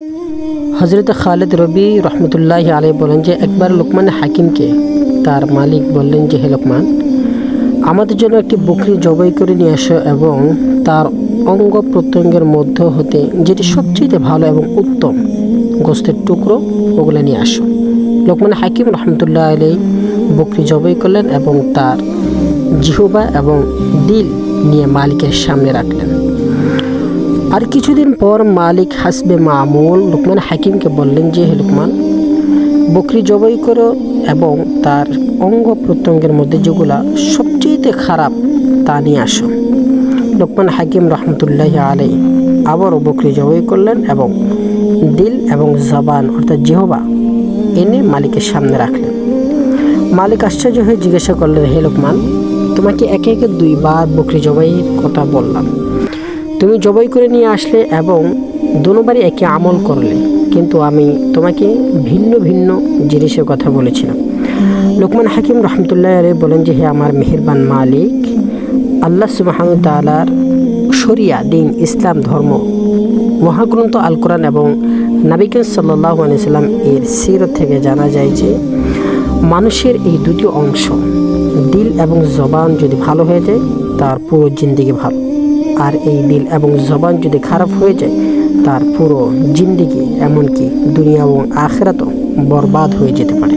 हज़रत खालिद रबी रहमतुल्लाहि अलैहि बोलें जे एकबार लुकमान हाकिम के तार मालिक बोलें जे हे लुकमान आमादेर जोन्नो एकटी बकरी जबाई करे निये आसो एबं तार अंग प्रत्यंगेर मध्य होते जेटी सबचेये भालो एबं उत्तम गोस्तेर टुकरो ओगुलो निये आसो। लुकमान हाकिम रहमतुल्लाहि अलैहि बकरी जबाई करलेन एबं तार जिहबा एबं दिल निये मालिकेर सामने राखलेन। और किछुदिन पर मालिक हासबे मामूल लुकमान हाकिम के बोलें जे हे लुकमान बकरी जबाई करो एबं तार अंग प्रत्यंगेर मध्य जेगुला सबचेये खाराप ता निये आसो। लुकमान हाकिम रहमतुल्लाहि अलैहि आबारो बकरी जबाई करलेन एबं दिल एबं जबान अर्थात जिहबा एने मालिकेर सामने राखलेन। मालिक आश्चर्य हये जिज्ञासा करलेन हे लुकमान तुम्हें एके एके दुइबार बकरी जबाइয়ের कथा बोललाम তুমি জবাই করে নিয়ে আসলে এবং দুবারই একই আমল করলে কিন্তু আমি তোমাকে ভিন্ন ভিন্ন জিনিসের কথা বলেছিলাম। লুকমান হাকিম রহমতুল্লাহ আলাইহি বলেন যে হে আমার মেহেরবান মালিক আল্লাহ সুবহানাহু ওয়া তাআলার শরিয়া দিন ইসলাম ধর্ম মহাগ্রন্থ আল কোরআন এবং নবী করিম সাল্লাল্লাহু আলাইহি সাল্লাম এর সিরত থেকে জানা যায় যে মানুষের এই দুটি অংশ দিল এবং জবান যদি ভালো হয়ে যায় তার পুরো জিন্দেগি ভালো আর এই দিল এবং জবান যদি খারাপ হয়ে যায় তার পুরো জিন্দেগি এমনকি দুনিয়া এবং আখিরাতও বরবাদ হয়ে যেতে পারে।